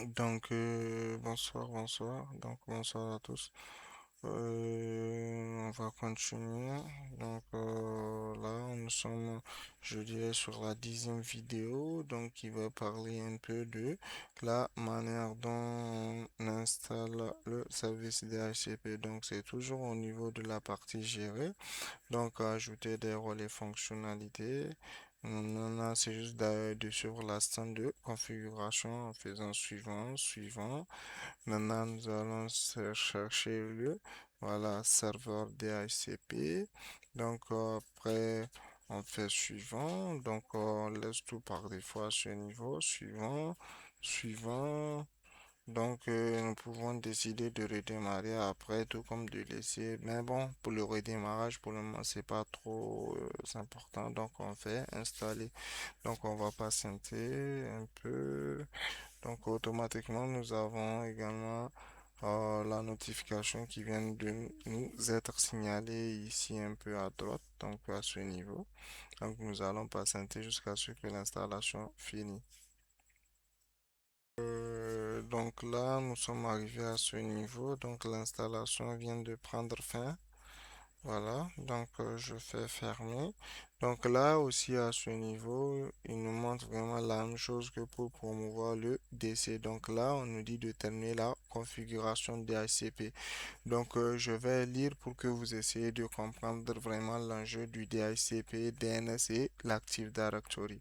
Bonsoir, bonsoir. Bonsoir à tous. On va continuer. Là, nous sommes, je dirais, sur la 10e vidéo, qui va parler un peu de la manière dont on installe le service DHCP. Donc, c'est toujours au niveau de la partie gérée. Ajouter des rôles et fonctionnalités. On a, c'est juste de suivre la stand de configuration en faisant suivant, suivant. Maintenant, nous allons chercher voilà, serveur DHCP. Après, on fait suivant. On laisse tout par défaut à ce niveau, suivant, suivant. Nous pouvons décider de redémarrer après, tout comme de laisser. Mais bon, pour le redémarrage, pour le moment, c'est pas trop important. Donc, on fait installer. Donc, on va patienter un peu. Donc, automatiquement, nous avons également la notification qui vient de nous être signalée ici un peu à droite, donc à ce niveau. Donc, nous allons patienter jusqu'à ce que l'installation finisse. Donc là, nous sommes arrivés à ce niveau. Donc l'installation vient de prendre fin. Voilà, je fais fermer. Donc là aussi à ce niveau, il nous montre vraiment la même chose que pour promouvoir le DC. Donc là, on nous dit de terminer la configuration DHCP. Je vais lire pour que vous essayiez de comprendre vraiment l'enjeu du DHCP, DNS et l'Active Directory.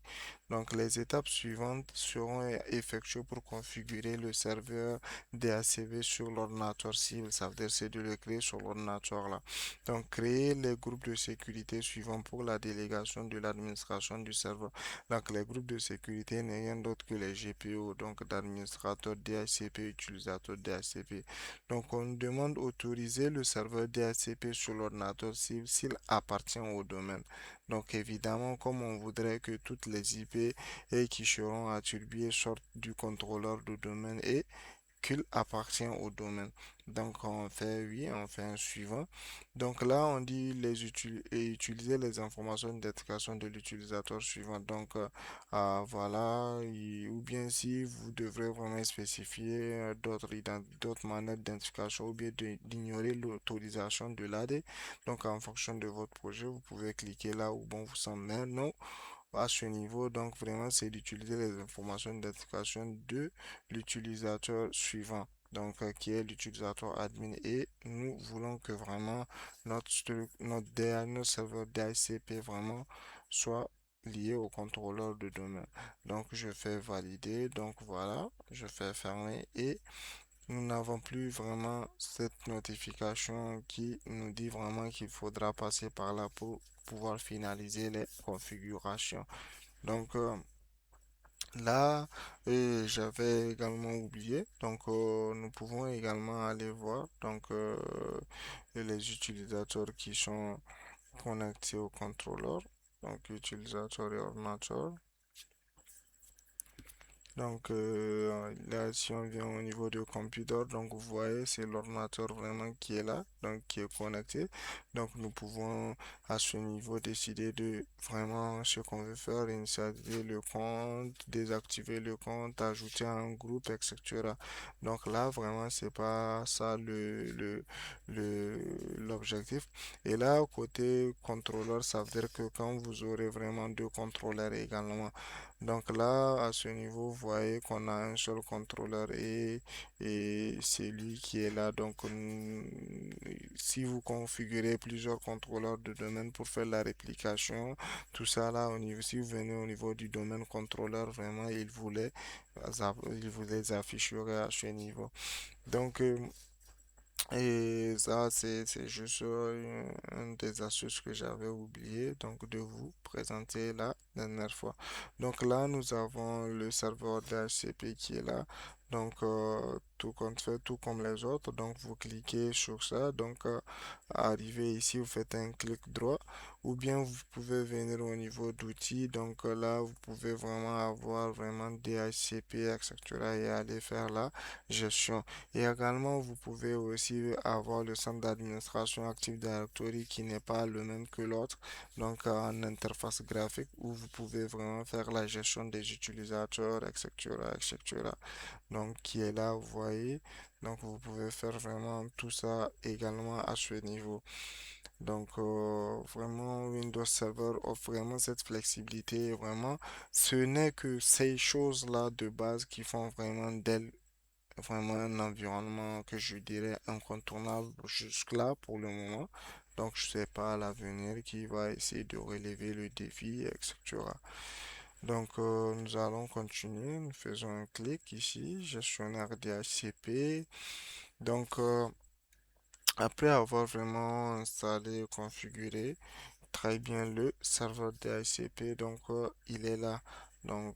Donc, les étapes suivantes seront effectuées pour configurer le serveur DHCP sur l'ordinateur cible. Ça veut dire c'est de le créer sur l'ordinateur là. Donc, créer les groupes de sécurité suivants pour la délégation de l'administration du serveur. Donc, les groupes de sécurité n'est rien d'autre que les GPO, donc d'administrateurs DHCP, utilisateurs DHCP. Donc, on demande d'autoriser le serveur DHCP sur l'ordinateur cible s'il appartient au domaine. Donc, évidemment, comme on voudrait que toutes les IP et qui seront attribuées sortent du contrôleur de domaine et qu'il appartient au domaine. Donc, on fait oui, on fait un suivant. Donc là, on dit et utiliser les informations d'identification de l'utilisateur suivant. Voilà, ou bien si vous devrez vraiment spécifier d'autres manières d'identification ou bien d'ignorer l'autorisation de l'AD. Donc, en fonction de votre projet, vous pouvez cliquer là où bon vous semble. Mais non, à ce niveau, donc vraiment, c'est d'utiliser les informations d'identification de l'utilisateur suivant, qui est l'utilisateur admin. Et nous voulons que vraiment notre serveur DHCP vraiment soit lié au contrôleur de domaine. Donc, je fais valider. Donc, voilà, je fais fermer et nous n'avons plus vraiment cette notification qui nous dit vraiment qu'il faudra passer par là pour pouvoir finaliser les configurations. Donc euh, J'avais également oublié. Nous pouvons également aller voir les utilisateurs qui sont connectés au contrôleur. Donc, utilisateur et ordinateur. Là, si on vient au niveau de computer, donc vous voyez, c'est l'ordinateur vraiment qui est là, donc qui est connecté. Donc, nous pouvons à ce niveau décider de vraiment ce qu'on veut faire, initialiser le compte, désactiver le compte, ajouter un groupe, etc. Donc là, vraiment, c'est pas ça l'objectif. Et là, côté contrôleur, ça veut dire que quand vous aurez vraiment deux contrôleurs également, donc là, à ce niveau, vous voyez qu'on a un seul contrôleur et c'est lui qui est là. Si vous configurez plusieurs contrôleurs de domaine pour faire la réplication, tout ça là, si vous venez au niveau du domaine contrôleur, vraiment, il vous les afficherait à ce niveau. Donc, euh, et ça, c'est juste une des astuces que j'avais oublié donc de vous présenter la dernière fois. Donc là, nous avons le serveur DHCP qui est là. Tout compte fait, tout comme les autres. Donc, vous cliquez sur ça. Arrivé ici, vous faites un clic droit. Ou bien, vous pouvez venir au niveau d'outils. Là, vous pouvez vraiment avoir vraiment DHCP, etc. et aller faire la gestion. Et également, vous pouvez aussi avoir le centre d'administration Active Directory qui n'est pas le même que l'autre, en interface graphique où vous pouvez vraiment faire la gestion des utilisateurs, etc., etc. donc qui est là, vous voyez. Donc vous pouvez faire vraiment tout ça également à ce niveau. Donc vraiment Windows Server offre vraiment cette flexibilité. Vraiment, ce n'est que ces choses-là de base qui font vraiment d'elle vraiment un environnement que je dirais incontournable jusque-là pour le moment. Donc je sais pas à l'avenir qui va essayer de relever le défi, etc. Donc, nous allons continuer. Nous faisons un clic ici, gestionnaire DHCP. Donc, après avoir vraiment installé et configuré très bien le serveur DHCP, donc il est là. Donc,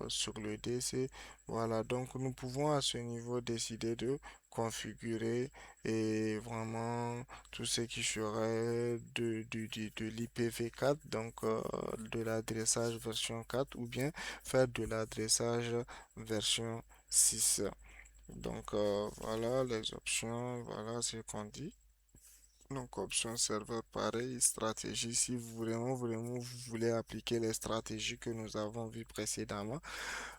sur le DC, voilà. Donc, nous pouvons à ce niveau décider de configurer et vraiment tout ce qui serait de l'IPv4, donc de l'adressage version 4 ou bien faire de l'adressage version 6. Donc voilà les options, voilà ce qu'on dit. Donc option serveur pareil, stratégie si vous vraiment vous voulez appliquer les stratégies que nous avons vues précédemment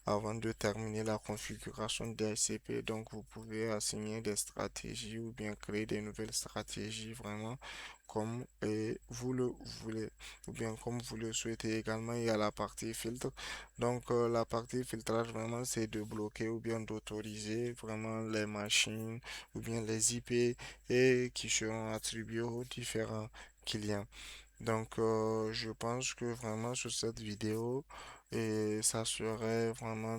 avant de terminer la configuration DHCP. Donc, vous pouvez assigner des stratégies ou bien créer des nouvelles stratégies vraiment comme vous le voulez ou bien comme vous le souhaitez également. Il y a la partie filtre. Donc, la partie filtrage vraiment c'est de bloquer ou bien d'autoriser vraiment les machines ou bien les IP et qui seront attribués aux différents clients. Donc, je pense que vraiment sur cette vidéo, et ça serait vraiment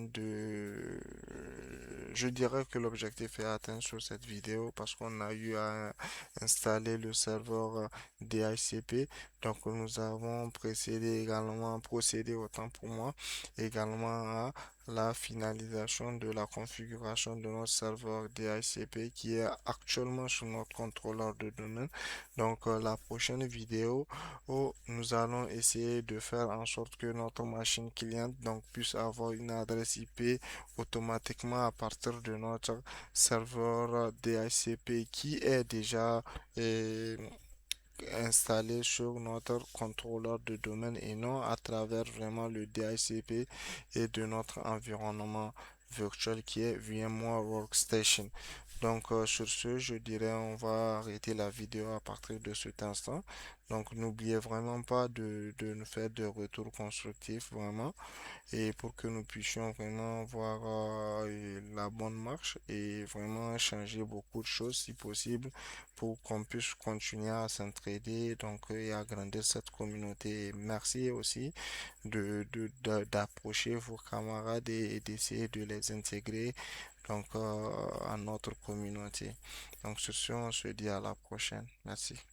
Je dirais que l'objectif est atteint sur cette vidéo parce qu'on a eu à installer le serveur DHCP. Donc, nous avons procédé autant pour moi, également à la finalisation de la configuration de notre serveur DHCP qui est actuellement sur notre contrôleur de domaine. Donc, la prochaine vidéo, nous allons essayer de faire en sorte que notre machine cliente donc puisse avoir une adresse IP automatiquement à partir de notre serveur DHCP qui est déjà euh, installé sur notre contrôleur de domaine et non à travers vraiment le DHCP et de notre environnement virtuel qui est VMware Workstation. Donc sur ce, je dirais on va arrêter la vidéo à partir de cet instant. Donc n'oubliez vraiment pas de nous faire des retours constructifs vraiment et pour que nous puissions vraiment voir la bonne marche et vraiment changer beaucoup de choses si possible pour qu'on puisse continuer à s'entraider donc et agrandir cette communauté. Merci aussi d'approcher vos camarades et d'essayer de les intégrer donc à notre communauté. Donc sur ce, on se dit à la prochaine. Merci.